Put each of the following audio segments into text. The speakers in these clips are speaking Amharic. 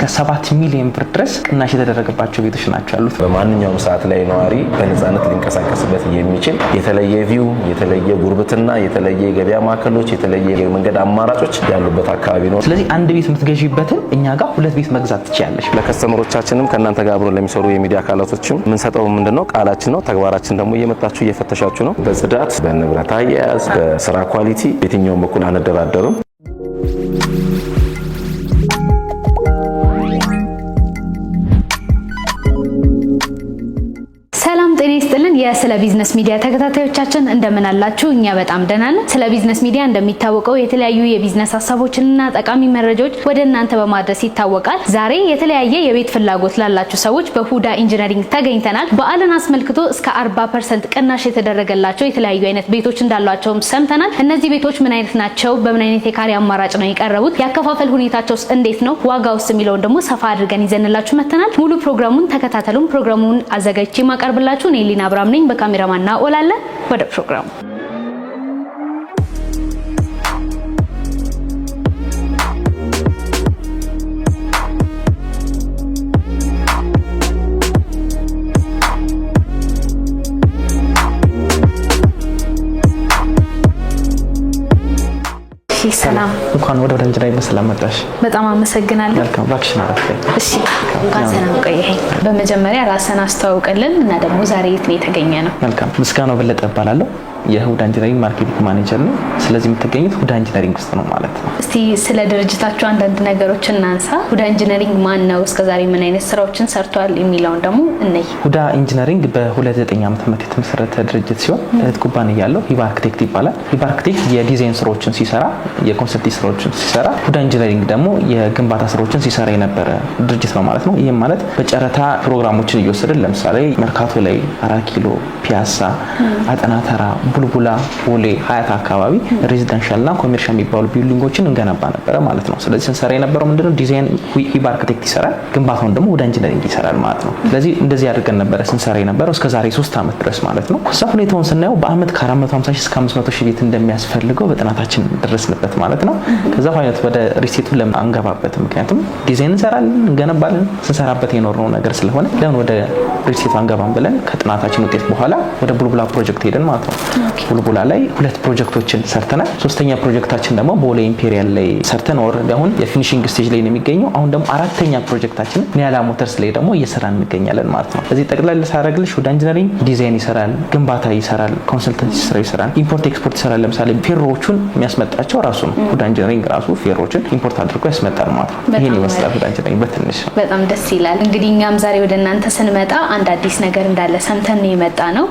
እስከ 7 ሚሊዮን ብር ድረስ ቅናሽ የተደረገባቸው ቤቶች ናቸው ያሉት። በማንኛውም ሰዓት ላይ ነዋሪ በነፃነት ሊንቀሳቀስበት የሚችል የተለየ ቪው፣ የተለየ ጉርብትና፣ የተለየ የገበያ ማዕከሎች፣ የተለየ የመንገድ አማራጮች ያሉበት አካባቢ ነው። ስለዚህ አንድ ቤት የምትገዢበትን እኛ ጋር 2 ቤት መግዛት ትችያለሽ። ለከስተመሮቻችንም ከእናንተ ጋር አብሮ ለሚሰሩ የሚዲያ አካላቶችም የምንሰጠው ምንድነው ቃላችን ነው። ተግባራችን ደግሞ እየመጣችሁ እየፈተሻችሁ ነው። በጽዳት፣ በንብረት አያያዝ፣ በስራ ኳሊቲ የትኛውም በኩል አንደራደርም። የስለ ቢዝነስ ሚዲያ ተከታታዮቻችን እንደምን አላችሁ? እኛ በጣም ደህና ነን። ስለ ቢዝነስ ሚዲያ እንደሚታወቀው የተለያዩ የቢዝነስ ሀሳቦችንና ጠቃሚ መረጃዎች ወደ እናንተ በማድረስ ይታወቃል። ዛሬ የተለያየ የቤት ፍላጎት ላላችሁ ሰዎች በሁዳ ኢንጂነሪንግ ተገኝተናል። በዓልን አስመልክቶ እስከ 40% ቅናሽ የተደረገላቸው የተለያዩ አይነት ቤቶች እንዳሏቸውም ሰምተናል። እነዚህ ቤቶች ምን አይነት ናቸው? በምን አይነት የካሬ አማራጭ ነው የቀረቡት? ያከፋፈል ሁኔታቸውስ እንዴት ነው? ዋጋውስ የሚለውን ደግሞ ሰፋ አድርገን ይዘንላችሁ መተናል። ሙሉ ፕሮግራሙን ተከታተሉን። ፕሮግራሙን አዘጋጅቼ ማቀርብላችሁ እኔ ሊና አብራም ነኝ። በካሜራማን ናኦላለ ወደ ፕሮግራሙ። ሰላም፣ እንኳን ወደ ኢንጂነሪንግ በሰላም መጣሽ። በጣም አመሰግናለሁ። መልካም ቫክሽን አረፈ። እሺ፣ እንኳን ሰላም ቆየኸኝ። በመጀመሪያ ራስን አስተዋውቅልን እና ደግሞ ዛሬ የት ነው የተገኘ ነው? መልካም፣ ምስጋናው በለጠ እባላለሁ። የሁዳ ኢንጂነሪንግ ማርኬቲንግ ማኔጀር ነው። ስለዚህ የምትገኙት ሁዳ ኢንጂነሪንግ ውስጥ ነው ማለት ነው። እስቲ ስለ ድርጅታችሁ አንዳንድ ነገሮችን እናንሳ። ሁዳ ኢንጂነሪንግ ማን ነው? እስከዛሬ ምን አይነት ስራዎችን ሰርቷል የሚለውን ደግሞ እንይ። ሁዳ ኢንጂነሪንግ በ2009 ዓ.ም የተመሰረተ ድርጅት ሲሆን እህት ኩባንያ ያለው ሂባ አርክቴክት ይባላል። ሂባ አርክቴክት የዲዛይን ስራዎችን ሲሰራ፣ የኮንሰፕት ስራዎችን ሲሰራ፣ ሁዳ ኢንጂነሪንግ ደግሞ የግንባታ ስራዎችን ሲሰራ የነበረ ድርጅት ነው ማለት ነው። ይህም ማለት በጨረታ ፕሮግራሞችን እየወሰድን ለምሳሌ መርካቶ ላይ፣ 4 ኪሎ፣ ፒያሳ፣ አጠና ተራ፣ ቡልቡላ፣ ቦሌ፣ ሀያት አካባቢ ሬዚደንሻልና ኮሜርሻል የሚባሉ ቢልዲንጎችን እንገነባ ነበረ ማለት ነው። ስለዚህ ስንሰራ የነበረው ምንድነው ዲዛይን ሂባ አርክቴክት ይሰራል፣ ግንባታውን ደግሞ ሁዳ ኢንጂነሪንግ ይሰራል ማለት ነው። ስለዚህ እንደዚህ አድርገን ነበረ ስንሰራ የነበረው እስከ ዛሬ 3 ዓመት ድረስ ማለት ነው። እዛ ሁኔታውን ስናየው በአመት ከ450 እስከ 500 ሺህ ቤት እንደሚያስፈልገው በጥናታችን ደረስንበት ማለት ነው። ከዛ ፋይናንስ ወደ ሪሴቱ ለምን አንገባበት? ምክንያቱም ዲዛይን እንሰራለን፣ እንገነባለን፣ ስንሰራበት የኖርነው ነገር ስለሆነ ለምን ወደ ሪሴቱ አንገባም ብለን ከጥናታችን ውጤት በኋላ ወደ ቡልቡላ ፕሮጀክት ሄደን ማለት ነው። ቡልቡላ ላይ 2 ፕሮጀክቶችን ሰርተናል። 3ኛ ፕሮጀክታችን ደግሞ ቦሌ ኢምፔሪያል ላይ ሰርተን ኦልሬዲ አሁን የፊኒሺንግ ስቴጅ ላይ ነው የሚገኘው። አሁን ደግሞ 4ኛ ፕሮጀክታችን ኒያላ ሞተርስ ላይ ደግሞ እየሰራን እንገኛለን ማለት ነው። ስለዚህ ጠቅላላ ሳረግልሽ ሁዳ ኢንጂነሪንግ ዲዛይን ይሰራል፣ ግንባታ ይሰራል፣ ኮንሰልተንሲ ስራ ይሰራል፣ ኢምፖርት ኤክስፖርት ይሰራል። ለምሳሌ ፌሮዎቹን የሚያስመጣቸው ራሱ ነው። ሁዳ ኢንጂነሪንግ ራሱ ፌሮዎችን ኢምፖርት አድርጎ ያስመጣል ማለት ነው። ይሄን ይመስላል ሁዳ ኢንጂነሪንግ በትንሽ። በጣም ደስ ይላል። እንግዲህ እኛም ዛሬ ወደ እናንተ ስንመጣ አንድ አዲስ ነገር እንዳለ ሰምተን ነው የመጣ ነው።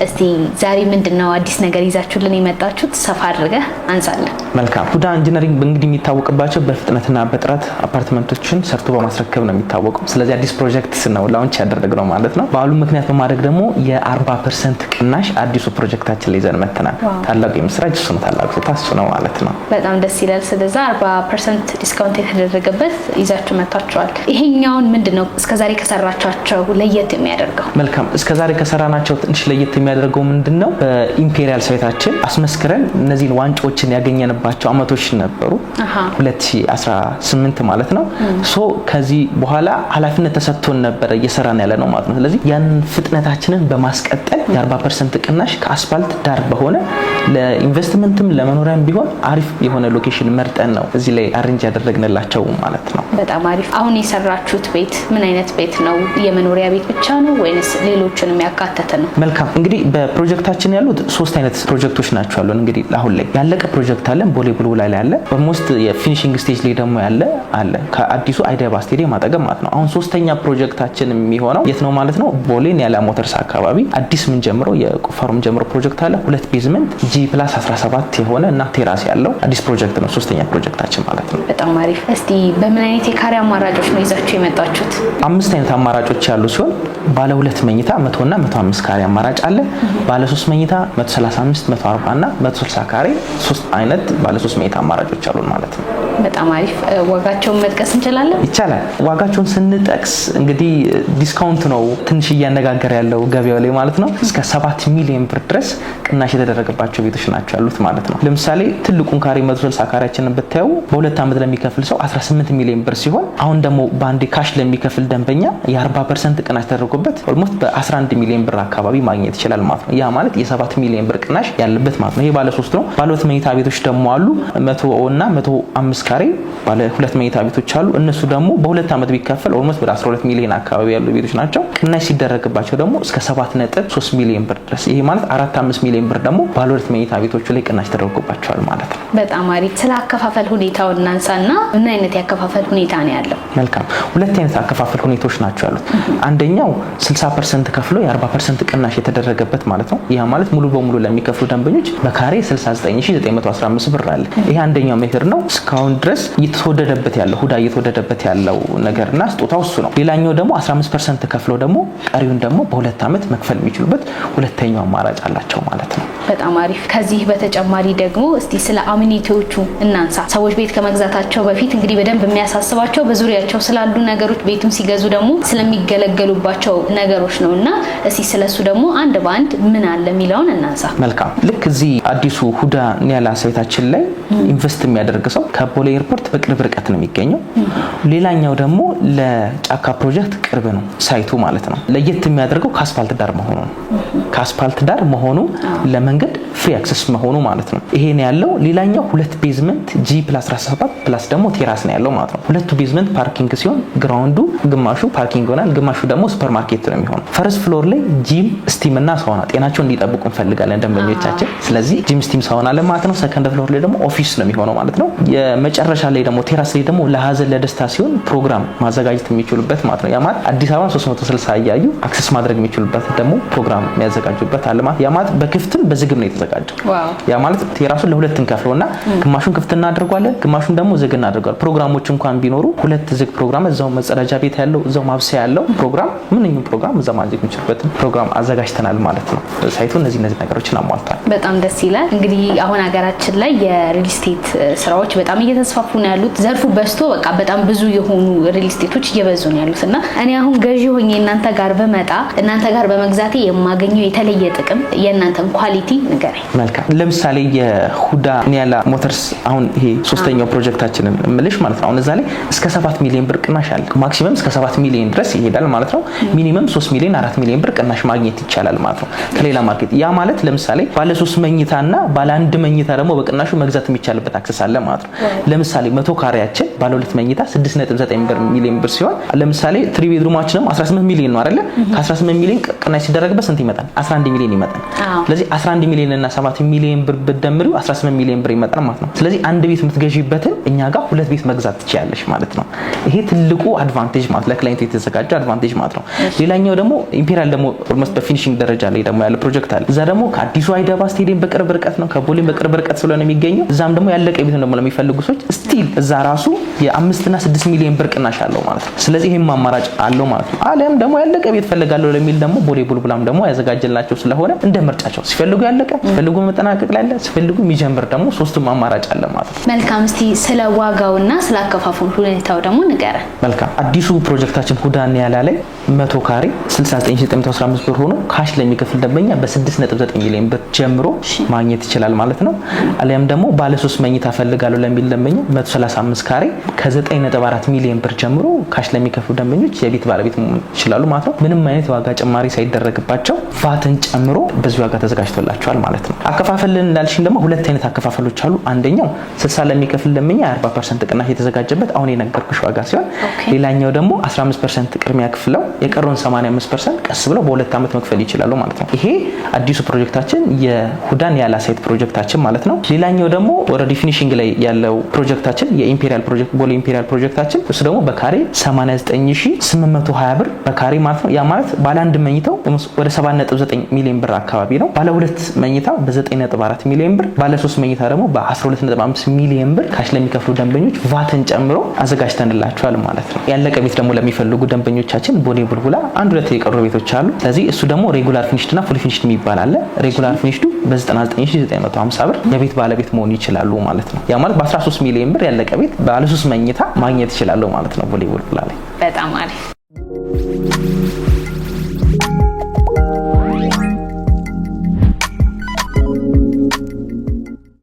እስቲ ዛሬ ምንድነው አዲስ ነገር ይዛችሁልን የመጣችሁት? ሰፋ አድርገህ አንሳለን። መልካም። ሁዳ ኢንጂነሪንግ እንግዲህ የሚታወቅባቸው በፍጥነትና በጥራት አፓርትመንቶችን ሰርቶ በማስረከብ ነው የሚታወቀው። ስለዚህ አዲስ ፕሮጀክት ነው ላውንች ያደረግነው ማለት ነው። በዓሉ ምክንያት በማድረግ ደግሞ የ40% ቅናሽ አዲሱ ፕሮጀክታችን ላይ ይዘን መጥተናል። ታላቁ የምስራች እሱ ነው፣ ታላቁ ታሱ ነው ማለት ነው። በጣም ደስ ይላል። ስለዚህ 40% ዲስካውንት የተደረገበት ይዛችሁ መጣችኋል። ይሄኛውን ምንድነው እስከዛሬ ከሰራቻቸው ለየት የሚያደርገው? መልካም። እስከዛሬ ከሰራናቸው ትንሽ ለየት የሚያደርገው ምንድነው በኢምፔሪያል ሳይታችን አስመስክረን እነዚህን ዋንጫዎችን ያገኘንባቸው አመቶች ነበሩ። 2018 ማለት ነው። ሶ ከዚህ በኋላ ኃላፊነት ተሰጥቶን ነበር እየሰራን ያለ ነው ማለት ነው። ስለዚህ ያን ፍጥነታችንን በማስቀጠል የ40% ቅናሽ ከአስፋልት ዳር በሆነ ለኢንቨስትመንትም ለመኖሪያም ቢሆን አሪፍ የሆነ ሎኬሽን መርጠን ነው እዚህ ላይ አሬንጅ ያደረግንላቸው ማለት ነው። በጣም አሪፍ። አሁን የሰራችሁት ቤት ምን አይነት ቤት ነው? የመኖሪያ ቤት ብቻ ነው ወይስ ሌሎችንም ያካተተ ነው? መልካም። እንግዲህ በፕሮጀክታችን ያሉት 3 አይነት ፕሮጀክቶች ናቸው ያሉን። እንግዲህ አሁን ላይ ያለቀ ፕሮጀክት አለ፣ ቦሌ ቡልቡላ ላይ አለ። ኦልሞስት የፊኒሺንግ ስቴጅ ላይ ደግሞ አለ ከአዲሱ አይዲያባ ስቴዲየም አጠገብ ማለት ነው። አሁን 3ኛ ፕሮጀክታችን የሚሆነው የት ነው ማለት ነው? ቦሌ ኒያላ ሞተርስ አካባቢ አዲስ ምን ጀምሮ የቁፋሮ ምን ጀምሮ ፕሮጀክት አለ። 2 ቤዝመንት G+17 የሆነ እና ቴራስ ያለው አዲስ ፕሮጀክት ነው 3ኛ ፕሮጀክታችን ማለት ነው። በጣም አሪፍ። እስቲ በምን አይነት የካሬ አማራጮች ነው ይዛችሁ የመጣችሁት? 5 አይነት አማራጮች ያሉ ሲሆን ባለ 2 መኝታ 100 እና 105 ካሬ አማራጭ አለ። ባለ 3 መኝታ 135፣ 140 እና 160 ካሬ 3 አይነት ባለ 3 መኝታ አማራጮች አሉን ማለት ነው። በጣም አሪፍ። ዋጋቸውን መጥቀስ እንችላለን? ይቻላል። ዋጋቸውን ስንጠቅስ እንግዲህ ዲስካውንት ነው ትንሽ እያነጋገረ ያለው ገበያው ላይ ማለት ነው። እስከ 7 ሚሊዮን ብር ድረስ ቅናሽ የተደረገባቸው ቤቶች ናቸው ያሉት ማለት ነው። ለምሳሌ ትልቁን ካሬ 160 ካሬያችንን ብታዩ በ2 ዓመት ለሚከፍል ሰው 18 ሚሊዮን ብር ሲሆን አሁን ደግሞ በአንድ ካሽ ለሚከፍል ደንበኛ የ40% ቅናሽ ተደርጎበት ኦልሞስት በ11 ሚሊዮን ብር አካባቢ ማግኘት ይችላል ማለት ነው። ያ ማለት የ7 ሚሊዮን ብር ቅናሽ ያለበት ማለት ነው። ይሄ ባለ 3 ነው። ባለ 2 መኝታ ቤቶች ደግሞ አሉ 100 እና 105 ካሬ ባለ 2 መኝታ ቤቶች አሉ። እነሱ ደግሞ በ2 ዓመት ቢከፈል ኦልሞስት ወደ 12 ሚሊዮን አካባቢ ያሉ ቤቶች ናቸው። ቅናሽ ሲደረግባቸው ደግሞ እስከ 7.3 ሚሊዮን ብር ድረስ ይሄ ማለት 4-5 ሚሊዮን ብር ደግሞ ባለ 2 መኝታ ቤቶቹ ላይ ቅናሽ ተደርጎባቸዋል ማለት ነው። በጣም አሪፍ። ስለ አከፋፈል ሁኔታው እናንሳና ምን አይነት ያከፋፈል ሁኔታ ነው ያለው? መልካም። ሁለት አይነት አከፋፈል ሁኔታዎች ናቸው ያሉት። አንደኛው 60% ከፍሎ የ40% ቅናሽ የተደረገበት ማለት ነው። ያ ማለት ሙሉ በሙሉ ለሚከፍሉ ደንበኞች በካሬ 69915 ብር አለ። ይሄ አንደኛው ሜትር ነው። እስካሁን ድረስ እየተወደደበት ያለው ሁዳ እየተወደደበት ያለው ነገርና ስጦታው እሱ ነው። ሌላኛው ደግሞ 15% ከፍለው ደግሞ ቀሪውን ደግሞ በ2 ዓመት መክፈል የሚችሉበት ሁለተኛው አማራጭ አላቸው ማለት ነው። በጣም አሪፍ። ከዚህ በተጨማሪ ደግሞ እስቲ ስለ አሚኒቲዎቹ እናንሳ። ሰዎች ቤት ከመግዛታቸው በፊት እንግዲህ በደንብ የሚያሳስባቸው በዙሪያቸው ስላሉ ነገሮች፣ ቤቱን ሲገዙ ደግሞ ስለሚገለገሉባቸው ነገሮች ነው እና እስቲ ስለሱ ደግሞ አንድ በአንድ ምን አለ የሚለውን እናንሳ። መልካም። ልክ እዚህ አዲሱ ሁዳ ኒያላ ሳይታችን ላይ ኢንቨስት የሚያደርግ ሰው ከቦሌ ኤርፖርት በቅርብ ርቀት ነው የሚገኘው። ሌላኛው ደግሞ ለጫካ ፕሮጀክት ቅርብ ነው ሳይቱ ማለት ነው። ለየት የሚያደርገው ከአስፋልት ዳር መሆኑ ነው። ከአስፋልት ዳር መሆኑ ለመንገድ ፍሪ አክሰስ መሆኑ ማለት ነው። ይሄን ያለው ሌላኛው 2 ቤዝመንት G+17 ፕላስ ደግሞ ቴራስ ነው ያለው ማለት ነው። 2 ቤዝመንት ፓርኪንግ ሲሆን ግራውንዱ ግማሹ ፓርኪንግ ይሆናል፣ ግማሹ ደግሞ ሱፐር ማርኬት ነው የሚሆነው። ፈርስት ፍሎር ላይ ጂም፣ ስቲም እና ሳውና ጤናቸውን እንዲጠብቁ እንፈልጋለን ደንበኞቻችን። ስለዚህ ጂም፣ ስቲም፣ ሳውና አለ ማለት ነው። ሰከንድ ፍሎር ላይ ደግሞ ኦፊስ ነው የሚሆነው ማለት ነው። የመጨረሻ ላይ ደግሞ ቴራስ ላይ ደግሞ ለሀዘን ለደስታ ሲሆን ፕሮግራም ማዘጋጀት የሚችሉበት ማለት ነው። ያ ማለት አዲስ አበባ 360 እያዩ አክሰስ ማድረግ የሚችሉበት ደግሞ ፕሮግራም የሚያዘጋጁበት አለ ማለት። ያ ማለት በክፍትም በዝግም ነው የተዘጋጀው። ያ ማለት ቴራሱን ለሁለት እንከፍለውና ግማሹን ክፍት እናደርጋለን፣ ግማሹን ደግሞ ዝግ እናደርጋለን። ፕሮግራሞች እንኳን ቢኖሩ 2 ዝግ ፕሮግራም እዛው መጸዳጃ ቤት ያለው እዛው ማብሰያ ያለው ፕሮግራም ምንኛውም ፕሮግራም እዛው ማድረግ የሚችሉበት ፕሮግራም አዘጋጅተናል ማለት ነው። ሳይቱ እነዚህ ነገሮችን አሟልቷል። በጣም ደስ ይላል። እንግዲህ አሁን ሀገራችን ላይ የሪል ስቴት ስራዎች በጣም እየተስፋፉ ነው ያሉት። ዘርፉ በዝቶ በቃ በጣም ብዙ የሆኑ ሪል ስቴቶች እየበዙ ነው ያሉት እና እኔ አሁን ገዢ ሆኜ እናንተ ጋር በመጣ እናንተ ጋር በመግዛቴ የማገኘው የተለየ ጥቅም የእናንተን ኳሊቲ ንገረኝ። መልካም። ለምሳሌ የሁዳ ኒያላ ሞተርስ አሁን ይሄ ሶስተኛው ፕሮጀክታችንን ምልሽ ማለት ነው። አሁን እዛ ላይ እስከ 7 ሚሊዮን ብር ቅናሽ አለ። ማክሲመም እስከ 7 ሚሊዮን ድረስ ይሄዳል ማለት ነው። ሚኒመም 3 ሚሊዮን 4 ሚሊዮን ብር ቅናሽ ማግኘት ይቻላል ማለት ነው ከሌላ ማርኬት። ያ ማለት ለምሳሌ ባለ 3 መኝታና ባለ 1 መኝታ ደግሞ በቅናሹ መግዛት የሚቻልበት አክሰስ አለ ማለት ነው። ለምሳሌ 100 ካሬያችን ባለ 2 መኝታ 6.9 ሚሊዮን ብር ሲሆን ለምሳሌ 3 ቤድሩማችን ደግሞ 18 ሚሊዮን ነው አይደለ? ከ18 ሚሊዮን ቅናሽ ሲደረግበት ስንት ይመጣል? 11 ሚሊዮን ይመጣል። ስለዚህ 11 ሚሊዮን እና 7 ሚሊዮን ብር በደምሪው 18 ሚሊዮን ብር ይመጣል ማለት ነው። ስለዚህ አንድ ቤት የምትገዢበትን እኛ ጋር 2 ቤት መግዛት ትችያለሽ ማለት ነው። ይሄ ትልቁ አድቫንቴጅ ማለት ለክላይንት የተዘጋጀ አድቫንቴጅ ማለት ነው። ሌላኛው ደግሞ ኢምፔሪያል ደግሞ ኦልሞስት በፊኒሺንግ ደረጃ ላይ ደግሞ ያለ ፕሮጀክት አለ። እዛ ደግሞ ከአዲሱ አይደባ ስቴዲየም በቅርብ ርቀት ነው፣ ከቦሌም በቅርብ ርቀት ስለሆነ የሚገኘው እዛም ደግሞ ያለቀ ቤት ደግሞ ለሚፈልጉ ሰዎች ስቲል እዛ ራሱ የ5 እና 6 ሚሊዮን ብር ቅናሽ አለው ማለት ነው። ስለዚህ ይሄም አማራጭ አለው ማለት ነው። አለም ደግሞ ያለቀ ቤት ፈልጋለሁ ለሚል ደግሞ ቦሌ ቡልቡላም ደግሞ ያዘጋጀላቸው ስለሆነ እንደ ምርጫቸው ሲፈልጉ ያለቀ ሲፈልጉ መጠናቀቅ ላይ ያለ ሲፈልጉ የሚጀምር ደግሞ ሶስቱም አማራጭ አለ ማለት ነው። መልካም። እስቲ ስለ ዋጋውና ስለ አከፋፈሉ ሁኔታው ደግሞ ንገረን። መልካም። አዲሱ ፕሮጀክታችን ሁዳ ኒያላ ላይ 100 ካሬ 69915 ብር ሆኖ ካሽ ለሚከፍል ደንበኛ በ6.9 ሚሊዮን ብር ጀምሮ ማግኘት ይችላል ማለት ነው። አሊያም ደግሞ ባለ 3 መኝታ ፈልጋለሁ ለሚል ደንበኛ 135 ካሬ ከ9.4 ሚሊዮን ብር ጀምሮ ካሽ ለሚከፍሉ ደንበኞች የቤት ባለቤት ይችላሉ ማለት ነው። ምንም አይነት ዋጋ ጭማሪ ሳይደረግባቸው ቫትን ጨምሮ በዚህ ዋጋ ተዘጋጅቶላቸዋል ማለት ነው። አከፋፈልን እንዳልሽን ደግሞ 2 አይነት አከፋፈሎች አሉ። አንደኛው 60 ለሚከፍል ደንበኛ 40% ቅናሽ የተዘጋጀበት አሁን የነገርኩሽ ዋጋ ሲሆን ሌላኛው ደግሞ 15% ቅድሚያ ክፍለው የቀረውን 85% ቀስ ብለው በ2 ዓመት መክፈል ይችላሉ ማለት ነው። ይሄ አዲሱ ፕሮጀክታችን የሁዳ ኒያላ ሳይት ፕሮጀክታችን ማለት ነው። ሌላኛው ደግሞ ኦልሬዲ ፊኒሺንግ ላይ ያለው ፕሮጀክታችን የኢምፔሪያል ፕሮጀክት ቦሌ ኢምፔሪያል ፕሮጀክታችን እሱ ደግሞ በካሬ 89820 ብር በካሬ ማለት ነው። ያ ማለት ባለ 1 መኝታው ወደ 7.9 109 ሚሊዮን ብር አካባቢ ነው። ባለ 2 መኝታ በ9.4 ሚሊዮን ብር፣ ባለ 3 መኝታ ደግሞ በ12.5 ሚሊዮን ብር ካሽ ለሚከፍሉ ደንበኞች ቫትን ጨምሮ አዘጋጅተንላቸዋል ማለት ነው። ያለቀ ቤት ደግሞ ለሚፈልጉ ደንበኞቻችን ቦሌ ቡልቡላ 1-2 የቀሩ ቤቶች አሉ። ስለዚህ እሱ ደግሞ ሬጉላር ፊኒሽድ እና ፉል ፊኒሽድ የሚባል አለ። ሬጉላር ፊኒሽዱ በ99950 ብር የቤት ባለቤት መሆን ይችላሉ ማለት ነው። ያ ማለት በ13 ሚሊዮን ብር ያለቀ ቤት ባለ 3 መኝታ ማግኘት ይችላሉ ማለት ነው ቦሌ ቡልቡላ ላይ። በጣም አሪፍ።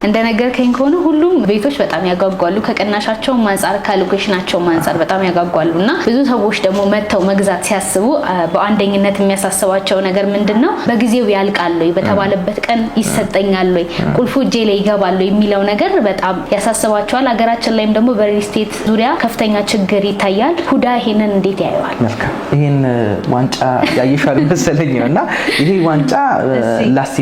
እንደነገርከኝ ከሆነ ሁሉም ቤቶች በጣም ያጓጓሉ። ከቅናሻቸው አንፃር ከሎኬሽናቸው አንፃር በጣም ያጓጓሉና ብዙ ሰዎች ደግሞ መተው መግዛት ሲያስቡ በአንደኝነት የሚያሳስባቸው ነገር ምንድነው? በጊዜው ያልቃል ወይ፣ በተባለበት ቀን ይሰጠኛል ወይ፣ ቁልፉ እጄ ላይ ይገባል ወይ የሚለው ነገር በጣም ያሳስባቸዋል። ሀገራችን ላይም ደግሞ በሪል ስቴት ዙሪያ ከፍተኛ ችግር ይታያል። ሁዳ ይሄንን እንዴት ያየዋል? መልካም። ይሄን ዋንጫ ያየሻል መሰለኝ ነውና ይሄ ዋንጫ ላስት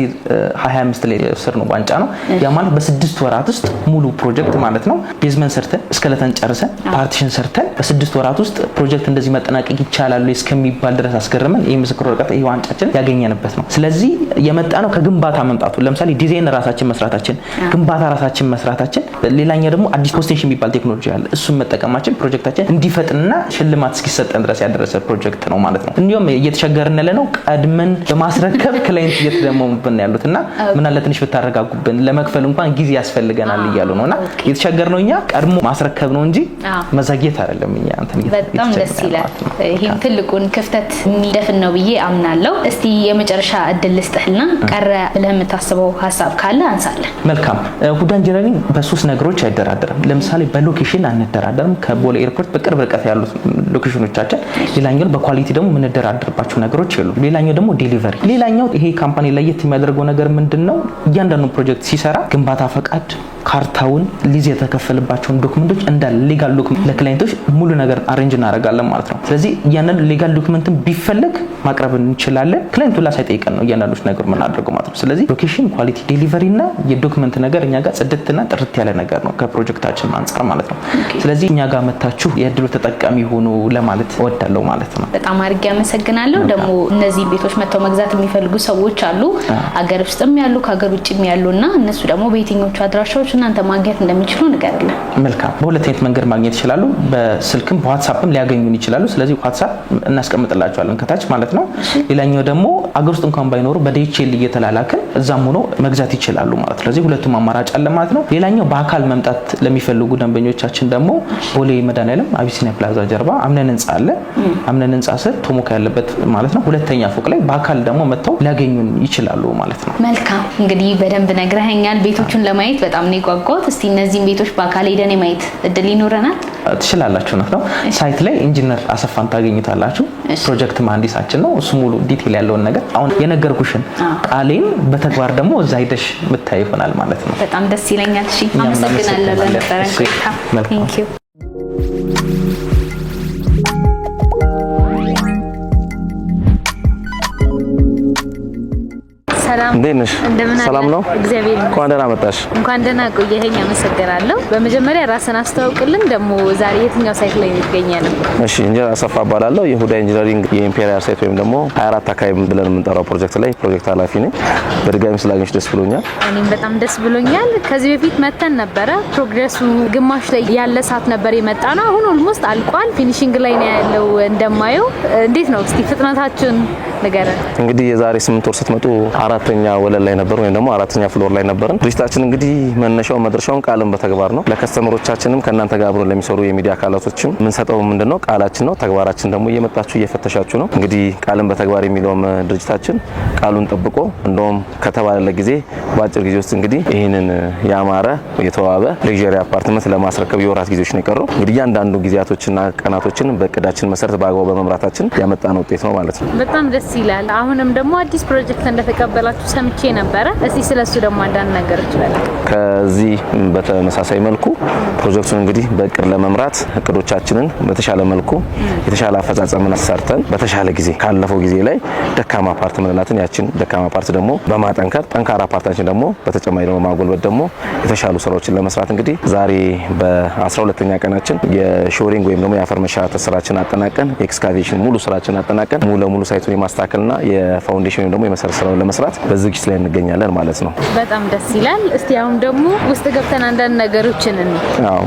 25 ላይ ስር ነው ዋንጫ ነው። ያ ማለት በ6 ወራት ውስጥ ሙሉ ፕሮጀክት ማለት ነው ቤዝመንት ሰርተን እስከለተን ጨርሰን ፓርቲሽን ሰርተን በ6 ወራት ውስጥ ፕሮጀክት እንደዚህ መጠናቀቅ ይቻላል እስከሚባል ድረስ አስገርመን ይሄ ምስክር ወረቀት ይሄ ዋንጫችን ያገኘንበት ነው። ስለዚህ የመጣ ነው ከግንባታ መምጣቱ። ለምሳሌ ዲዛይን ራሳችን መስራታችን፣ ግንባታ ራሳችን መስራታችን፣ ሌላኛው ደግሞ አዲስ ኮስቴሽን የሚባል ቴክኖሎጂ አለ። እሱን መጠቀማችን ፕሮጀክታችን እንዲፈጥንና ሽልማት እስኪሰጠን ድረስ ያደረሰ ፕሮጀክት ነው ማለት ነው። እንዲሁም እየተቸገርን ያለ ነው ቀድመን በማስረከብ ክላይንት እየተደመሙብን ያሉትና ምን አለ ትንሽ ብታረጋጉብን ለመክፈል እንኳን ጊዜ ያስፈልገናል እያሉ ነውና የተቸገርነው እኛ ቀድሞ ማስረከብ ነው እንጂ መዛግየት አይደለም። እኛ በጣም ደስ ይላል። ይሄም ትልቁን ክፍተት የሚደፍን ነው ብዬ አምናለሁ። እስቲ የመጨረሻ እድል ልስጥህልና ቀረ ብለህ የምታስበው ሀሳብ ካለ አንሳለን። መልካም። ሁዳ ኢንጂነሪንግ በሶስት ነገሮች አይደራደርም። ለምሳሌ በሎኬሽን አንደራደርም፣ ከቦሌ ኤርፖርት በቅርብ ርቀት ያሉት ሎኬሽኖቻችን። ሌላኛው በኳሊቲ ደግሞ የምንደራደርባቸው ነገሮች የሉ። ሌላኛው ደግሞ ዴሊቨሪ። ሌላኛው ይሄ ካምፓኒ ለየት የሚያደርገው ነገር ምንድነው? እያንዳንዱ ፕሮጀክት ሲሰራ ግንባታ ፈቃድ፣ ካርታውን፣ ሊዝ የተከፈለባቸውን ዶክመንቶች እንዳለ ሌጋል ዶክመንት ለክላይንቶች ሙሉ ነገር አሬንጅ እናደርጋለን ማለት ነው። ስለዚህ እያንዳንዱ ሌጋል ዶክመንትን ቢፈልግ ማቅረብ እንችላለን። ክላይንቱ ላ ሳይጠይቀን ነው እያንዳንዱ ነገር የምናደርገው ማለት ነው። ስለዚህ ሎኬሽን፣ ኳሊቲ፣ ዴሊቨሪ እና የዶክመንት ነገር እኛ ጋር ጽድትና ጥርት ያለ ነገር ነው ከፕሮጀክታችን አንፃር ማለት ነው። ስለዚህ እኛ ጋር መታችሁ የእድሉ ተጠቃሚ ሆኑ ለማለት እወዳለሁ ማለት ነው። በጣም አድርጌ አመሰግናለሁ። ደግሞ እነዚህ ቤቶች መተው መግዛት የሚፈልጉ ሰዎች አሉ፣ አገር ውስጥም ያሉ ከሀገር ውጭም ያሉና እነሱ ደግሞ በየትኞቹ አድራሻዎች እናንተ ማግኘት እንደሚችሉ ንገርልን። መልካም። በሁለት አይነት መንገድ ማግኘት ይችላሉ። በስልክም በዋትስአፕም ሊያገኙን ይችላሉ። ስለዚህ ዋትስአፕ እናስቀምጥላቸዋለን ከታች ማለት ነው። ሌላኛው ደግሞ አገር ውስጥ እንኳን ባይኖሩ በዲኤችኤል እየተላላክን እዛም ሆኖ መግዛት ይችላሉ ማለት ነው። ስለዚህ ሁለቱም አማራጭ አለ ማለት ነው። ሌላኛው በአካል መምጣት ለሚፈልጉ ደንበኞቻችን ደግሞ ቦሌ መድኃኒዓለም አቢሲኒያ ፕላዛ ጀርባ አምነን ህንጻ አለ። አምነን ህንጻ ስር ቶሞካ ያለበት ማለት ነው ሁለተኛ ፎቅ ላይ በአካል ደግሞ መጥተው ሊያገኙን ይችላሉ ማለት ነው። መልካም። እንግዲህ በደንብ ነግረኸኛል። ቤቶቹን ለማየት በጣም ነው የጓጓሁት። እስቲ እነዚህን ቤቶች በአካል ሄደን የማየት እድል ይኖረናል? ትችላላችሁ ነው። ሳይት ላይ ኢንጂነር አሰፋን ታገኙታላችሁ። ፕሮጀክት መሀንዲሳችን ነው። እሱ ሙሉ ዲቴል ያለውን ነገር አሁን የነገርኩሽን ቃሌን በተግባር ደግሞ እዛ ሄደሽ ምታይ ይሆናል ማለት ነው። በጣም ደስ ይለኛል። እሺ፣ አመሰግናለሁ ለነበረን ቆይታ። ቴንክ ዩ። እንዴት ነሽ? ሰላም ነው? እግዚአብሔር ይመስገን። እንኳን ደህና መጣሽ። እንኳን ደህና ቆየኸኝ። አመሰግናለሁ። በመጀመሪያ ራስን አስተዋውቅልን። ደግሞ ዛሬ የትኛው ሳይት ላይ እንገኛለን? እሺ፣ ኢንጂነር አሰፋ እባላለሁ። የሁዳ ኢንጂነሪንግ የኢምፔሪያል ሳይት ወይም ደግሞ 24 አካባቢ ብለን የምንጠራው ፕሮጀክት ላይ ፕሮጀክት ኃላፊ ነኝ። በድጋሚ ስላገኘሽ ደስ ብሎኛል። እኔም በጣም ደስ ብሎኛል። ከዚህ በፊት መተን ነበረ። ፕሮግረሱ ግማሽ ላይ ያለ ሰዓት ነበር የመጣ ነው። አሁን ኦልሞስት አልቋል። ፊኒሺንግ ላይ ነው ያለው እንደማየው። እንዴት ነው እስቲ ፍጥነታችን ንገረን። እንግዲህ የዛሬ 8 ወር ስትመጡ አራተኛ ወለል ላይ ነበር ወይም ደግሞ አራተኛ ፍሎር ላይ ነበርን። ድርጅታችን እንግዲህ መነሻው መድረሻውን ቃልን በተግባር ነው። ለከስተመሮቻችንም ከእናንተ ጋር አብሮ ለሚሰሩ የሚዲያ አካላቶችም የምንሰጠው ምንድነው ቃላችን ነው። ተግባራችን ደግሞ እየመጣችሁ እየፈተሻችሁ ነው። እንግዲህ ቃልን በተግባር የሚለውም ድርጅታችን ቃሉን ጠብቆ እንደውም ከተባለ ጊዜ በአጭር ጊዜ ውስጥ እንግዲህ ይህንን ያማረ የተዋበ ሌክዠሪ አፓርትመንት ለማስረከብ የወራት ጊዜዎች ነው የቀረው። እንግዲህ እያንዳንዱ ጊዜያቶችና ቀናቶችን በእቅዳችን መሰረት በአግባቡ በመምራታችን ያመጣነው ውጤት ነው ማለት ነው። በጣም ደስ ይላል። አሁንም ደግሞ አዲስ ፕሮጀክት እንደተቀበላችሁ ሰምቼ ነበረ። እስቲ ስለሱ ደግሞ አንዳንድ ነገሮች በላ። ከዚህ በተመሳሳይ መልኩ ፕሮጀክቱን እንግዲህ በእቅድ ለመምራት እቅዶቻችንን በተሻለ መልኩ የተሻለ አፈጻጸምን ሰርተን በተሻለ ጊዜ ካለፈው ጊዜ ላይ ደካማ ፓርት ምንላትን ያችን ደካማ ፓርት ደግሞ በማጠንከር ጠንካራ ፓርታችን ደግሞ በተጨማሪ ደግሞ ማጎልበት ደግሞ የተሻሉ ስራዎችን ለመስራት እንግዲህ ዛሬ በ12ኛ ቀናችን የሾሪንግ ወይም ደግሞ የአፈር መሻት ስራችን አጠናቀን ኤክስካቬሽን ሙሉ ስራችን አጠናቀን ሙሉ ለሙሉ ሳይቱን ለማስተካከልና የፋውንዴሽን ወይም ደግሞ የመሰረት ስራውን ለመስራት በዝግጅት ላይ እንገኛለን ማለት ነው። በጣም ደስ ይላል። እስቲ አሁን ደግሞ ውስጥ ገብተን አንዳንድ ነገሮችን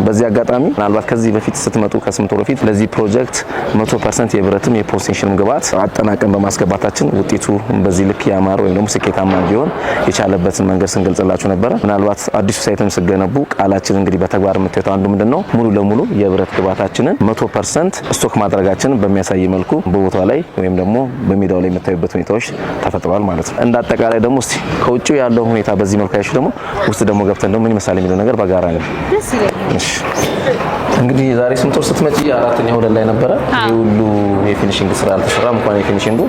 በዚህ አጋጣሚ ምናልባት ከዚህ በፊት ስትመጡ ከ8 ወር በፊት ለዚህ ፕሮጀክት 100% የብረትም የፖዚሽንም ግብዓት አጠናቀን በማስገባታችን ውጤቱ በዚህ ልክ ያማረ ወይም ደግሞ ስኬታማ ቢሆን የቻለበትን መንገድ ስንገልጽላችሁ ነበረ። ምናልባት አዲሱ ሳይትም ስገነቡ ቃላችን እንግዲህ በተግባር የምታዩት አንዱ ምንድነው ሙሉ ለሙሉ የብረት ግብዓታችንን 100% ስቶክ ማድረጋችንን በሚያሳይ መልኩ በቦታው ላይ ወይም ደግሞ በሜዳው ላይ የምታዩበት ሁኔታዎች ተፈጥሯል ማለት ነው። እንደ አጠቃላይ ደግሞ እስቲ ከውጭው ያለው ሁኔታ በዚህ መልኩ አይሽ ደግሞ ውስጥ ደግሞ ገብተን ደግሞ ምን ይመስላል የሚለው ነገር በጋራ ነው። እሺ እንግዲህ ዛሬ 8 ወር ስትመጪ አራተኛ ወለል ላይ ነበረ። ይሄ ሁሉ የፊኒሺንግ ስራ አልተሰራም። እንኳን የፊኒሺንጉ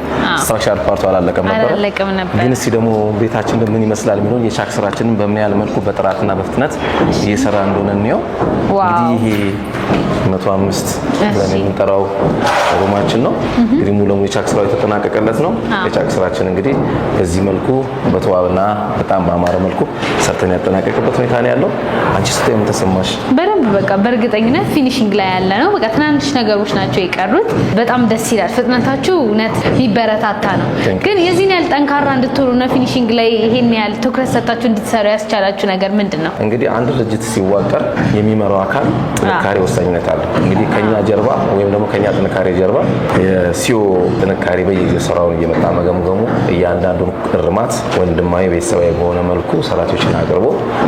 ስትራክቸር ፓርቱ አላለቀም ነበር። ግን እስቲ ደግሞ ቤታችን ምን ይመስላል የሚለውን የቻክ ስራችንን በምን ያህል መልኩ በጥራትና በፍጥነት እየሰራ እንደሆነ እንየው። እንግዲህ ይሄ 105 ብለን የምንጠራው ሩማችን ነው። እንግዲህ ሙሉ ለሙሉ የቻክ ስራው የተጠናቀቀለት ነው። የቻክ ስራችን እንግዲህ በዚህ መልኩ በተዋበና በጣም በአማረ መልኩ ሰርተን ያጠናቀቀበት ሁኔታ ነው ያለው። አንቺ ስታይ ምን ተሰማሽ? በደንብ በቃ በእርግጠኝነት ፊኒሺንግ ላይ ያለ ነው። በቃ ትናንሽ ነገሮች ናቸው የቀሩት። በጣም ደስ ይላል። ፍጥነታችሁ እውነት ሊበረታታ ነው። ግን የዚህን ያህል ጠንካራ እንድትሆኑና ፊኒሺንግ ላይ ይሄን ያህል ትኩረት ሰጣችሁ እንድትሰሩ ያስቻላችሁ ነገር ምንድነው? እንግዲህ አንድ ድርጅት ሲዋቀር የሚመራው አካል ጥንካሬ ወሳኝነት አለው። እንግዲህ ከኛ ጀርባ ወይም ደግሞ ከኛ ጥንካሬ ጀርባ የሲኦ ጥንካሬ በየጊዜው ስራውን እየመጣ መገምገሙ እያንዳንዱን እርማት ወንድማዊ ቤተሰባዊ በሆነ መልኩ ሰራተኞችን አቅርቦ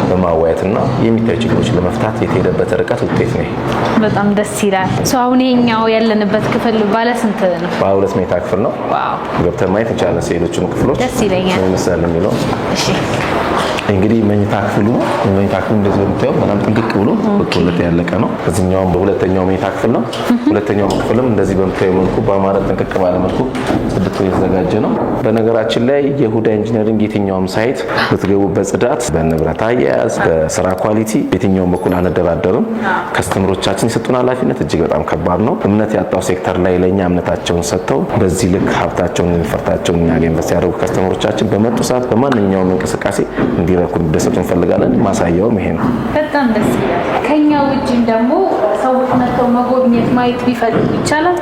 በማዋየትና የሚታዩ ችግሮችን ለመፍታት የተሄደበት ርቀት ውጤት ነው። በጣም ደስ ይላል። አሁን ይሄኛው ያለንበት ክፍል ባለ ስንት ነው? ባለ 2 መኝታ ክፍል ነው። ዋው ገብተን ማየት እንችላለን። ሌሎችም ክፍሎች ደስ ይለኛል። ምን ይመስላል የሚለው እሺ እንግዲህ መኝታ ክፍሉ እንደዚህ የምታየው በጣም ጥንቅቅ ብሎ በሁለት ያለቀ ነው። እዚህኛውም በሁለተኛው መኝታ ክፍል ነው። ሁለተኛው ክፍልም እንደዚህ በምታየው መልኩ በአማረ ጥንቅቅ ባለ መልኩ ጽድት የተዘጋጀ ነው። በነገራችን ላይ የሁዳ ኢንጂነሪንግ የትኛውም ሳይት ብትገቡበት ጽዳት፣ በንብረት አያያዝ፣ በስራ ኳሊቲ የትኛውም በኩል አንደራደርም። ከስተምሮቻችን የሰጡን ኃላፊነት እጅግ በጣም ከባድ ነው። እምነት ያጣው ሴክተር ላይ ለእኛ እምነታቸውን ሰጥተው በዚህ ልክ ሀብታቸውን ፈርታቸውን እኛ ጋር ኢንቨስት ያደረጉ ከስተምሮቻችን በመጡ ሰዓት በማንኛውም እንቅስቃሴ እንዲረኩ እንዲደሰቱ እንፈልጋለን። ማሳያውም ይሄ ነው። በጣም ደስ ይላል። ከኛ ውጪም ደግሞ ሰዎች መጥተው መጎብኘት ማየት ቢፈልጉ ይቻላል።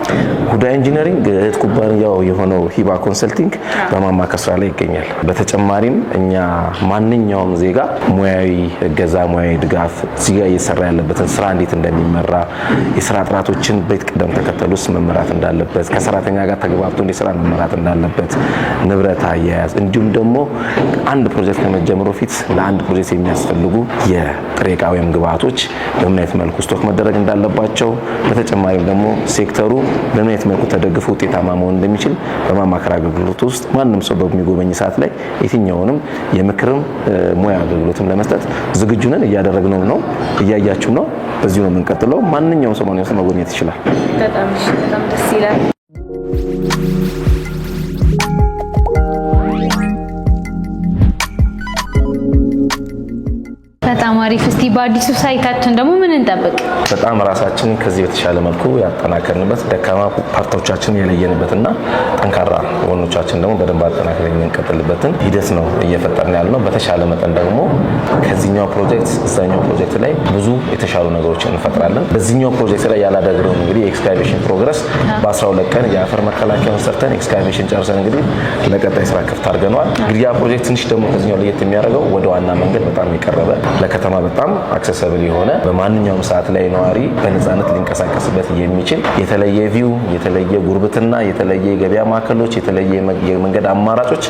ሁዳ ኢንጂነሪንግ እህት ኩባንያው የሆነው ሂባ ኮንሰልቲንግ በማማከር ስራ ላይ ይገኛል። በተጨማሪም እኛ ማንኛውም ዜጋ ሙያዊ እገዛ፣ ሙያዊ ድጋፍ እዚህ ጋር እየሰራ ያለበትን ስራ እንዴት እንደሚመራ፣ የስራ ጥራቶችን በየት ቅደም ተከተል ውስጥ መመራት እንዳለበት፣ ከሰራተኛ ጋር ተግባብቶ እንዴት ስራ መመራት እንዳለበት፣ ንብረት አያያዝ እንዲሁም ደግሞ አንድ ፕሮጀክት ከመጀመሩ ፊት ለአንድ ፕሮጀክት የሚያስፈልጉ የጥሬ ዕቃ ወይም ግብአቶች በምን አይነት መልኩ ስቶክ መደረግ እንዳለባቸው፣ በተጨማሪም ደግሞ ሴክተሩ በምን አይነት መልኩ ተደግፎ ውጤታማ መሆን እንደሚችል በማማከር አገልግሎት ውስጥ ማንም ሰው በሚጎበኝ ሰዓት ላይ የትኛውንም የምክርም ሙያ አገልግሎትም ለመስጠት ዝግጁ ነን። እያደረግነው ነው፣ እያያችሁ ነው። በዚሁ ነው የምንቀጥለው። ማንኛውም ሰው መጎብኘት ይችላል። በጣም ደስ ይላል። በጣም አሪፍ። እስቲ በአዲሱ ሳይታችን ደግሞ ምን እንጠብቅ? በጣም ራሳችንን ከዚህ በተሻለ መልኩ ያጠናከርንበት ደካማ ፓርቶቻችን የለየንበትና ጠንካራ ጎኖቻችን ደግሞ በደንብ አጠናክረን የምንቀጥልበትን ሂደት ነው እየፈጠርን ያለነው። በተሻለ መጠን ደግሞ ከዚህኛው ፕሮጀክት እዛኛው ፕሮጀክት ላይ ብዙ የተሻሉ ነገሮችን እንፈጥራለን። በዚህኛው ፕሮጀክት ላይ ያላደረግነው እንግዲህ የኤክስካቬሽን ፕሮግረስ በ12 ቀን የአፈር መከላከያውን ሰርተን ኤክስካቬሽን ጨርሰን እንግዲህ ለቀጣይ ስራ ክፍት አድርገነዋል። እንግዲህ ያ ፕሮጀክት ትንሽ ደግሞ ከዚህኛው ለየት የሚያደርገው ወደ ዋና መንገድ በጣም የቀረበ ለከተማ በጣም አክሰሰብል የሆነ በማንኛውም ሰዓት ላይ ነዋሪ በነፃነት ሊንቀሳቀስበት የሚችል የተለየ ቪው፣ የተለየ ጉርብትና፣ የተለየ የገበያ ማዕከሎች፣ የተለየ የመንገድ አማራጮች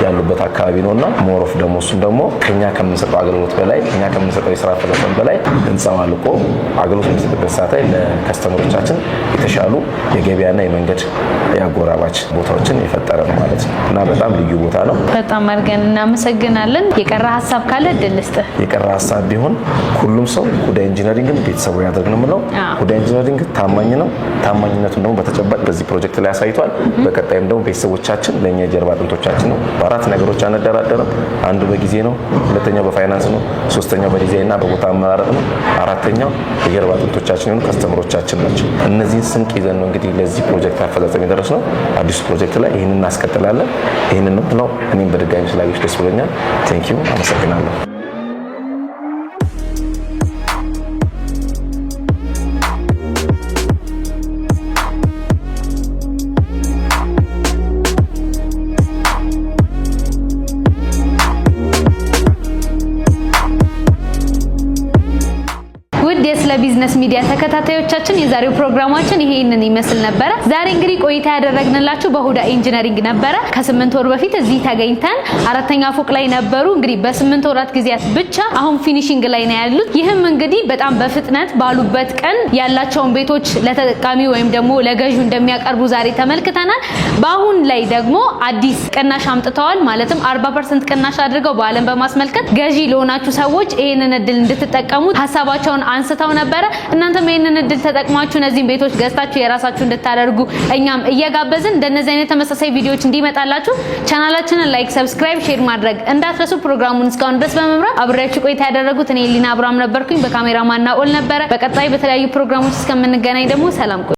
ያሉበት አካባቢ ነውና ሞሮፍ ደግሞ እሱም ደግሞ ከኛ ከምንሰጠው አገልግሎት በላይ ከኛ ከምንሰጠው የስራ ፈለሰን በላይ ህንፃው አልቆ አገልግሎት የሚሰጥበት ሰዓት ላይ ለከስተመሮቻችን የተሻሉ የገበያና የመንገድ ያጎራባች ቦታዎችን የፈጠረ ነው ማለት ነው እና በጣም ልዩ ቦታ ነው። በጣም አድርገን እናመሰግናለን። የቀረ ሀሳብ ካለ እድል ልስጥህ። የቀረ ሀሳብ ቢሆን ሁሉም ሰው ሁዳ ኢንጂነሪንግን ቤተሰቡ ያደርግ ነው የምለው። ሁዳ ኢንጂነሪንግ ታማኝ ነው። ታማኝነቱን ደግሞ በተጨባጭ በዚህ ፕሮጀክት ላይ አሳይቷል። በቀጣይም ደግሞ ቤተሰቦቻችን ለእኛ የጀርባ አጥንቶቻችን ነው። በአራት ነገሮች አንደራደርም። አንዱ በጊዜ ነው፣ ሁለተኛው በፋይናንስ ነው፣ ሶስተኛው በዲዛይንና በቦታ አመራረጥ ነው፣ አራተኛው የጀርባ አጥንቶቻችን የሆኑ ከስተመሮቻችን ናቸው። እነዚህን ስንቅ ይዘን ነው እንግዲህ ለዚህ ፕሮጀክት አፈጻጸም የደረስ ነው። አዲሱ ፕሮጀክት ላይ ይህንን እናስቀጥላለን። ይህንን ነው እኔም በድጋሚ ስላየሁሽ ደስ ብሎኛል። ቴንኪዩ፣ አመሰግናለሁ። ሚዲያ ተከታታዮቻችን የዛሬው ፕሮግራማችን ይሄንን ይመስል ነበር። ዛሬ እንግዲህ ቆይታ ያደረግንላችሁ በሁዳ ኢንጂነሪንግ ነበር። ከ8 ወር በፊት እዚህ ተገኝተን አራተኛ ፎቅ ላይ ነበሩ። እንግዲህ በ8 ወራት ጊዜያት ብቻ አሁን ፊኒሺንግ ላይ ነው ያሉት። ይህም እንግዲህ በጣም በፍጥነት ባሉበት ቀን ያላቸውን ቤቶች ለተጠቃሚ ወይም ደግሞ ለገዢው እንደሚያቀርቡ ዛሬ ተመልክተናል። በአሁን ላይ ደግሞ አዲስ ቅናሽ አምጥተዋል። ማለትም 40% ቅናሽ አድርገው በዓልን በማስመልከት ገዢ ለሆናችሁ ሰዎች ይሄንን እድል እንድትጠቀሙ ሀሳባቸውን አንስተው ነበር። እናንተም ይሄንን እድል ተጠቅማችሁ እነዚህን ቤቶች ገዝታችሁ የራሳችሁ እንድታደርጉ እኛም እየጋበዝን እንደነዚህ አይነት ተመሳሳይ ቪዲዮዎች እንዲመጣላችሁ ቻናላችንን ላይክ፣ ሰብስክራይብ፣ ሼር ማድረግ እንዳትረሱ። ፕሮግራሙን እስካሁን ድረስ በመምራት አብሬያችሁ ቆይታ ያደረጉት እኔ ሊና አብራም ነበርኩኝ። በካሜራማን ናኦል ነበረ። በቀጣይ በተለያዩ ፕሮግራሞች እስከምንገናኝ ደግሞ ሰላም ቆዩ።